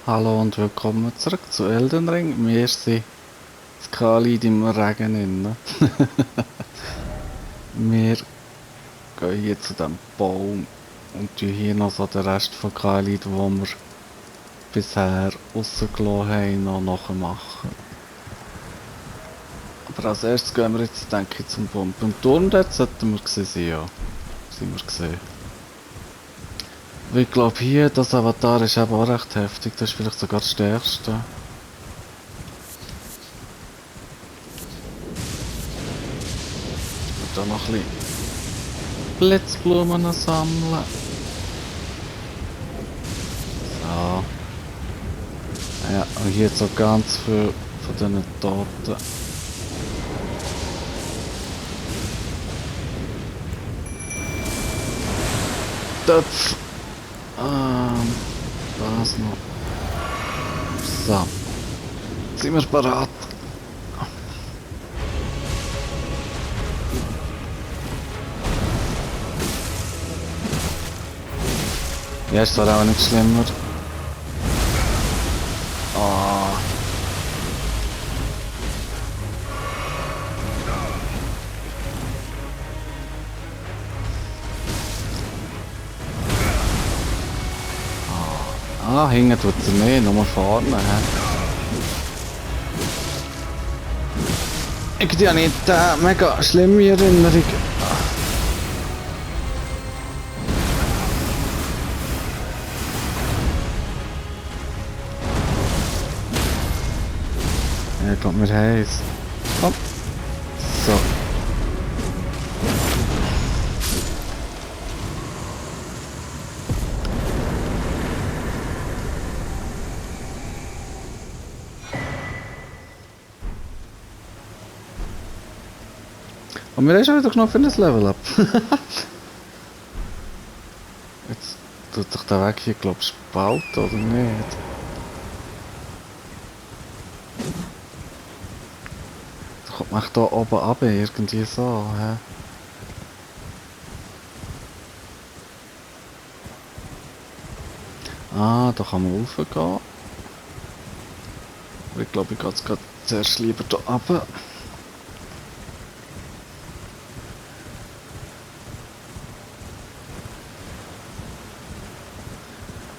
Hallo und willkommen zurück zu Elden Ring. Wir sind Skalid im Regen inne. Wir gehen hier zu dem Baum und tun hier noch so den Rest von Kalid, wo wir bisher rausgelassen haben, noch nachmachen. Aber als erstes gehen wir jetzt, denke ich, zum Baum. Beim Turm dort sollten wir gewesen sein, ja. Sind wir gesehen. Ich glaube hier, das Avatar ist eben auch recht heftig. Das ist vielleicht sogar das stärkste. Und dann noch ein bisschen Blitzblumen sammeln. So. Ja, und hier so ganz viel von diesen Toten. Töpf. Das noch. So. Sind wir bereit? Ja, ist zwar auch nicht schlimmer. Ah. Ah, hinten tut sie mehr, nur vorne. Irgendwie habe ich mega schlimme Erinnerung. Ja, ich glaube, wir haben es. Komm. So. Und wir haben schon wieder Knopf für das Level up. Jetzt tut sich der Weg hier, glaube ich, spalten, oder nicht? Da kommt man hier oben runter, irgendwie so, hä? Ah, da kann man raufgehen. Aber ich glaube, ich gehe jetzt gerade zuerst lieber hier runter.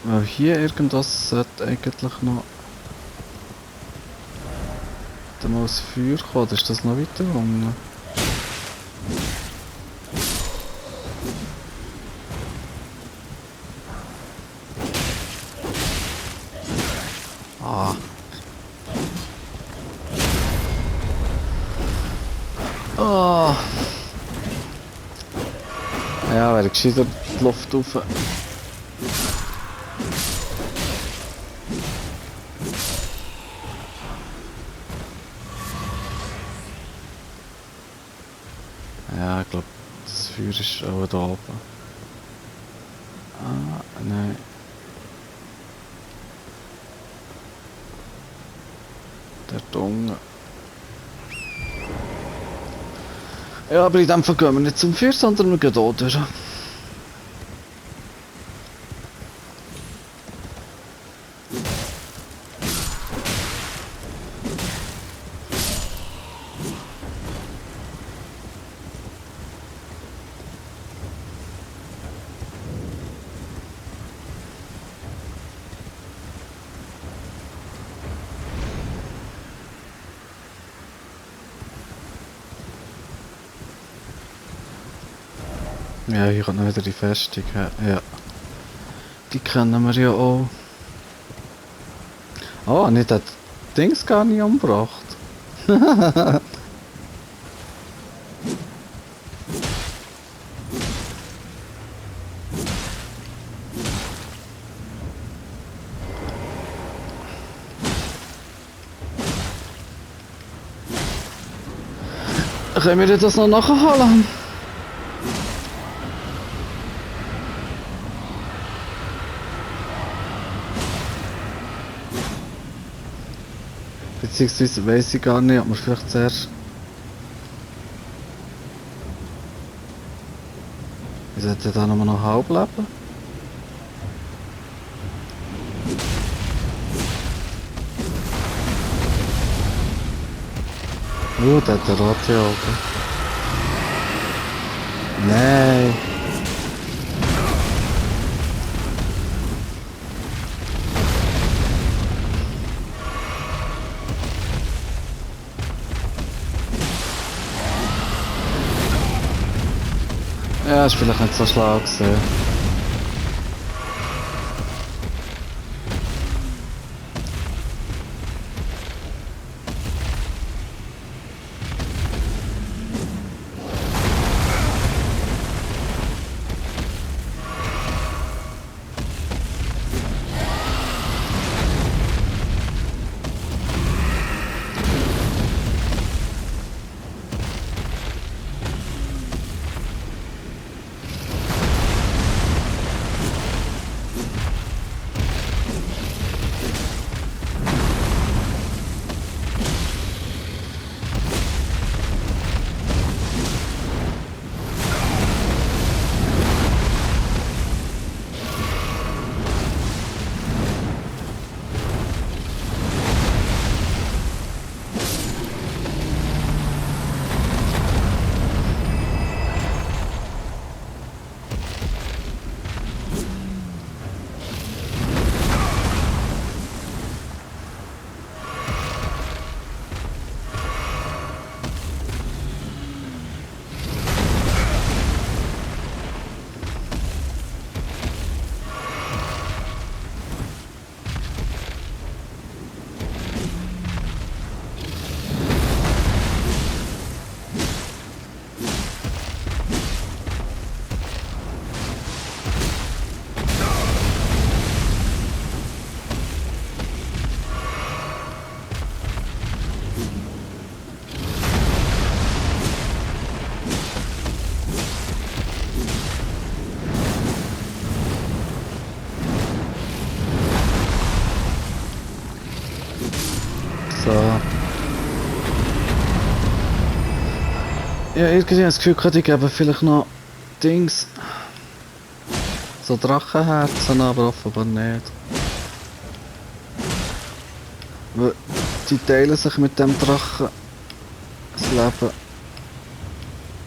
Weil hier irgendwas sollte eigentlich noch dann mal das Feuer kommen. Oder ist das noch weiter unten? Ah. Oh. Ja, wäre gescheiter die Luft rauf. Ja, ich glaube, das Feuer ist auch da oben. Ah, nein. Der unten. Ja, aber in dem Fall gehen wir nicht zum Feuer, sondern wir gehen hier durch. Ja, hier kommt noch wieder die Festung. Ja, die kennen wir ja auch. Oh, nicht das Dings gar nicht umgebracht. Können wir das noch nachholen? Beziehungsweise weiss ich gar nicht, ob wir vielleicht zuerst... Ich sollte da nur noch halb leben. Der hat rote Augen. Nein. Ja, ist vielleicht nicht so schlau gewesen. So. Ja, irgendwie habe ich das Gefühl, ich gebe vielleicht noch Dings. So Drachenherzen, aber offenbar nicht. Weil die teilen sich mit dem Drachen das Leben.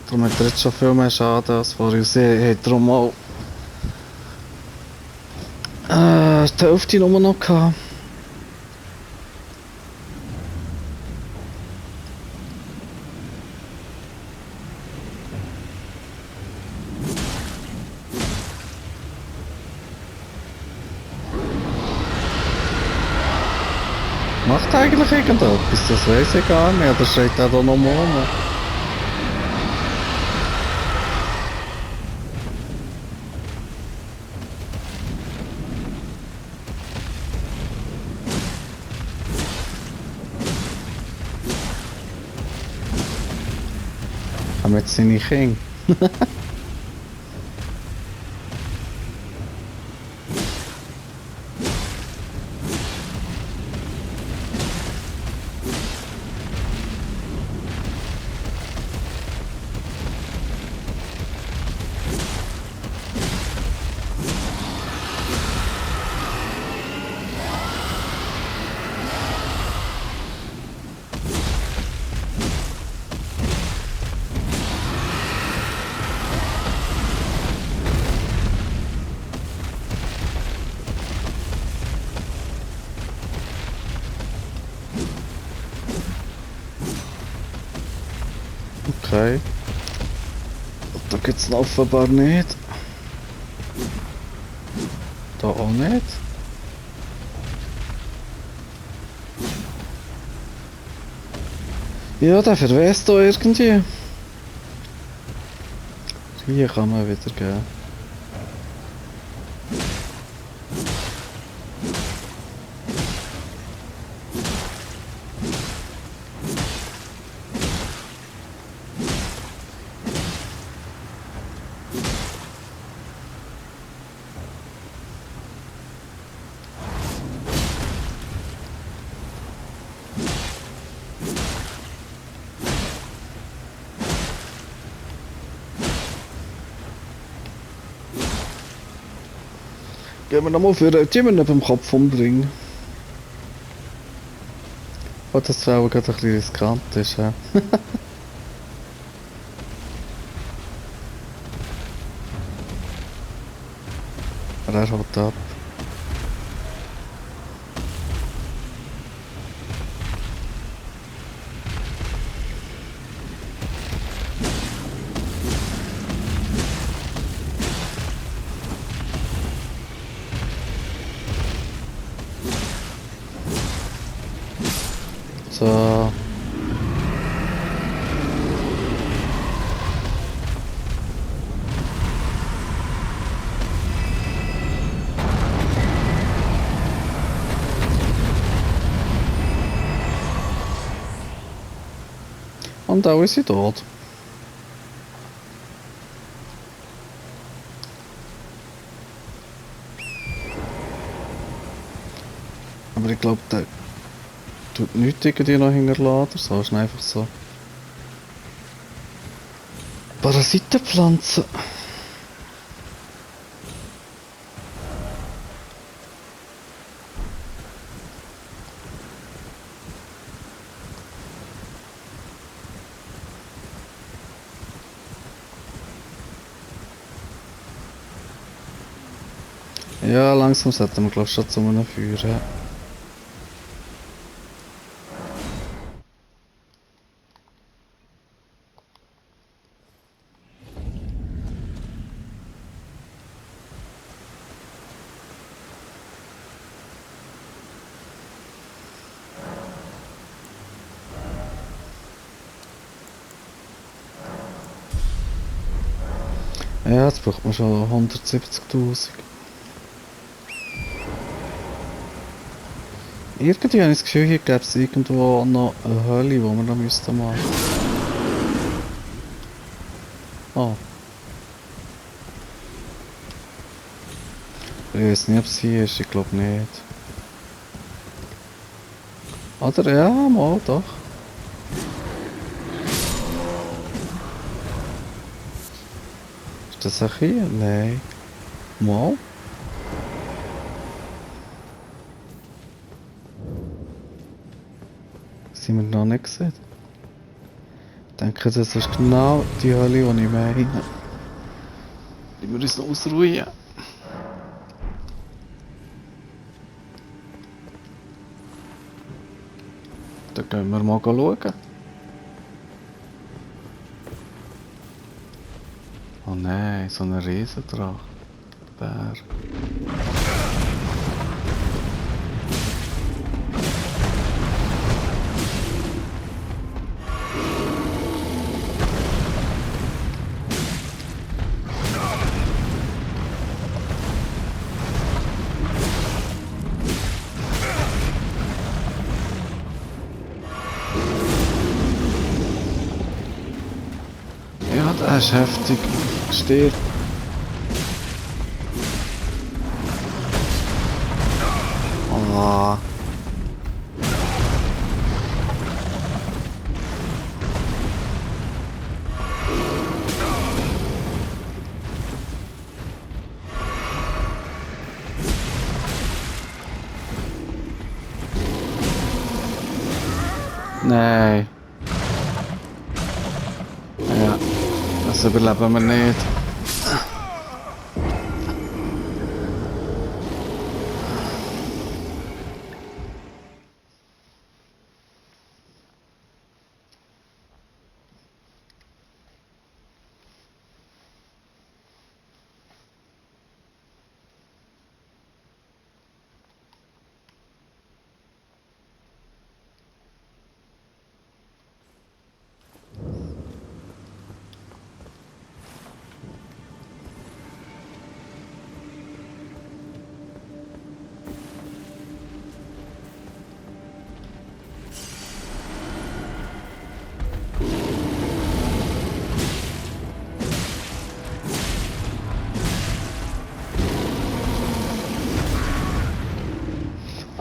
Darum hat er jetzt schon viel mehr Schaden als vorher. Sie hat darum auch die Hälfte nur noch gehabt. Macht eigentlich irgendetwas? Das weiß ich gar nicht. Oder steht da noch rum? Haben wir jetzt seine Kinder? Okay. Da geht's offenbar nicht. Da auch nicht. Ja, der verwest da irgendwie. Hier kann man wieder gehen. Gehen wir nochmal für den beim Kopf umbringen. Und das auch gerade ein bisschen riskant ist, ja. Aber er haut ab. So. Und auch ist sie tot. Aber ich glaube, der tut nichts irgendwie noch hinterlassen oder so. Ist einfach so. Parasitenpflanzen. Ja, langsam sollten wir glaube ich schon zu einem Feuer. Ja. Ja, jetzt braucht man schon 170.000. Irgendwie habe ich das Gefühl, hier gäbe es irgendwo noch eine Höhle, die wir noch müssten machen. Oh. Ich weiß nicht, ob es hier ist, ich glaube nicht. Oder? Ja, mal doch. Ist das auch hier? Nein. Mal? Sind wir noch nicht gesehen? Ich denke, das ist genau die Höhle, die ich meine. Die wir uns noch ausruhen. Dann gehen wir mal schauen. Oh nein, so ein Riesendrache. Bär. Ja, das ist heftig. Stirbt. Oh. Nein. Ja, das überleben wir nicht.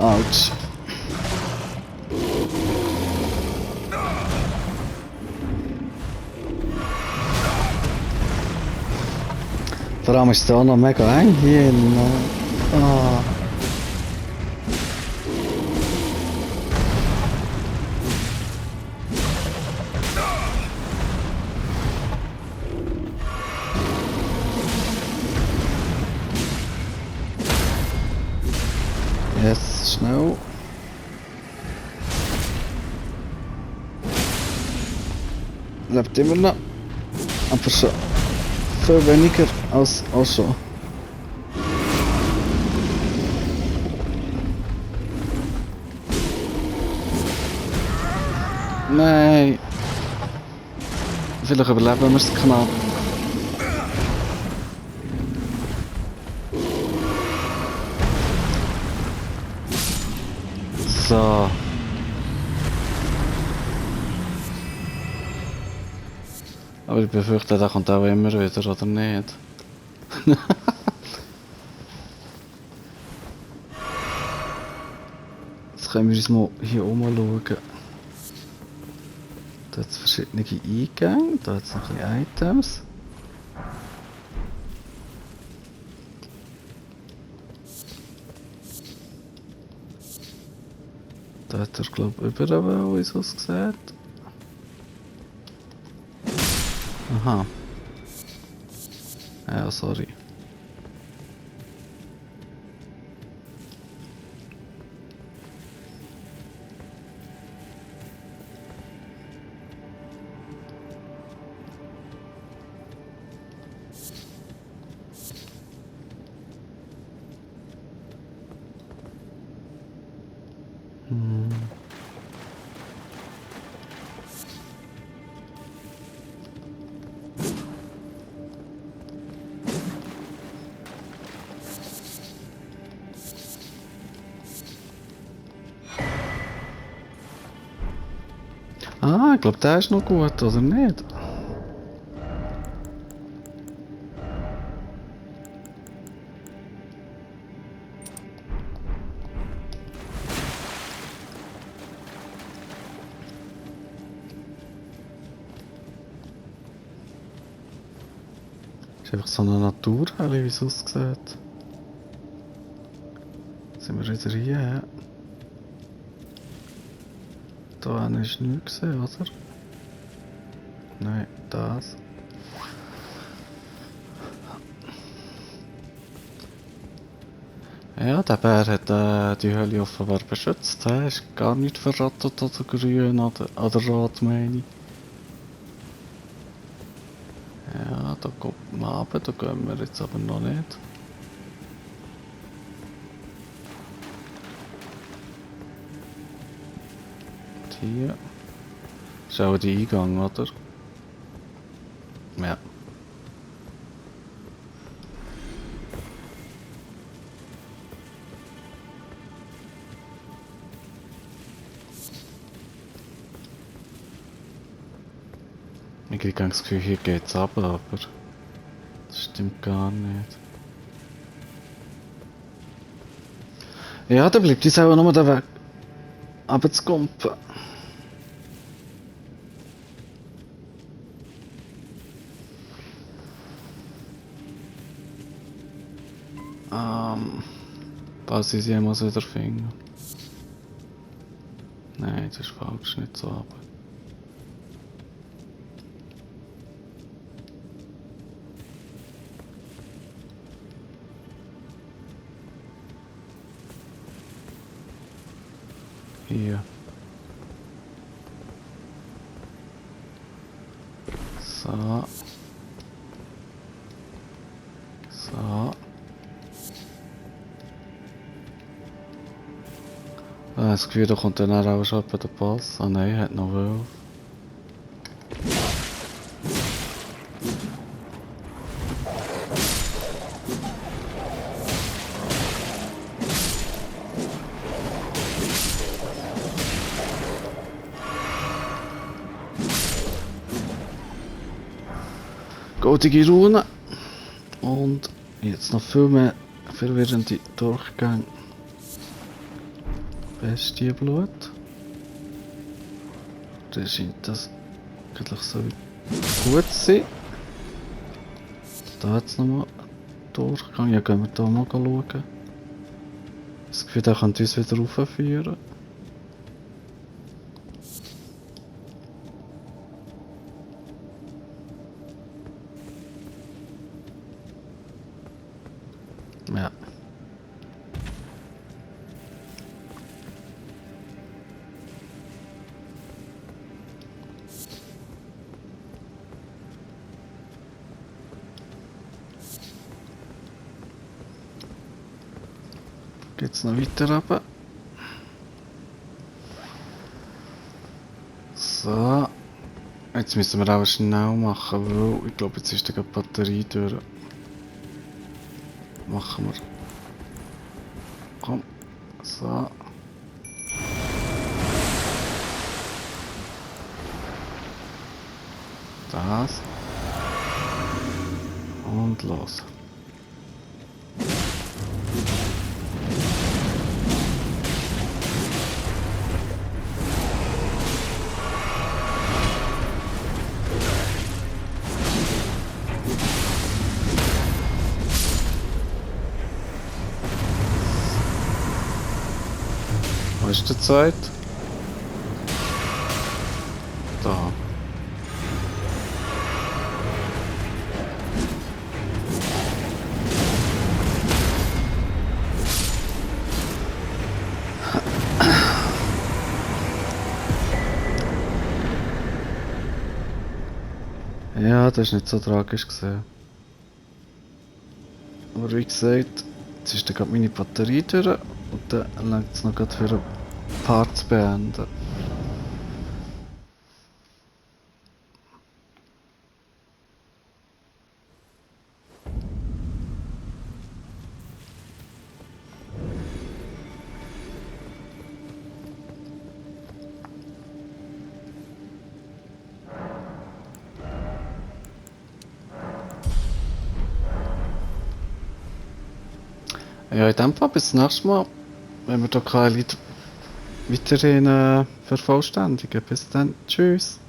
Autsch. Vor allem ist es auch noch mega eng hier. Ah. Yes, schnell. Lebt immer noch. Aber schon viel weniger als auch schon. Nein. Vielleicht überleben wir es knapp. So. Aber ich befürchte, der kommt auch immer wieder, oder nicht? Jetzt können wir uns mal hier umschauen. Da hat es verschiedene Eingänge, da hat es noch ein bisschen Items. Da hat er, glaube ich, überall, wie es aussieht. Aha. Ja, sorry. Hm. Ah, ich glaube, der ist noch gut, oder nicht? Ist einfach so eine Naturhalle, wie es aussieht. Sind wir wieder hier? Da hinten ist nichts gesehen, oder? Nein, das. Ja, der Bär hat die Höhle offenbar beschützt. Er ist gar nicht verrottet oder grün oder rot, meine ich. Ja, da kommt man runter, da gehen wir jetzt aber noch nicht. Und hier. Ist auch der Eingang, oder? Ja. Ich kriege das Gefühl, hier geht's runter, aber das stimmt gar nicht. Ja, da bleibt uns auch nur der Weg runterzukumpen. Falls ich sie jemals wieder finde. Nein, das ist falsch, nicht so runter. Hier. So. So. Das Gefühl, da kommt dann auch schon bei der Boss. Ah nein, hat noch Wolf. Goldige Runen. Und jetzt noch viel mehr verwirrende Durchgänge. Bestienblut. Da scheint das eigentlich so gut zu sein. Da hat es nochmal einen Durchgang. Ja, gehen wir da mal schauen. Das Gefühl, der könnte uns wieder raufführen. Ja. Geht's noch weiter runter? So. Jetzt müssen wir auch schnell machen, weil ich glaube, jetzt ist die Batterie durch. Machen wir. Komm. So. Das. Und los. Wo ist die Zeit? Da. Ja, das ist nicht so tragisch gesehen. Aber wie gesagt, jetzt ist dann gerade meine Batterie durch und dann langt es noch gerade für ein Part zu beenden. Ja, in dem Fall bis zum nächsten Mal, wenn wir da keine Leute weiterhin vervollständigen. Bis dann, tschüss.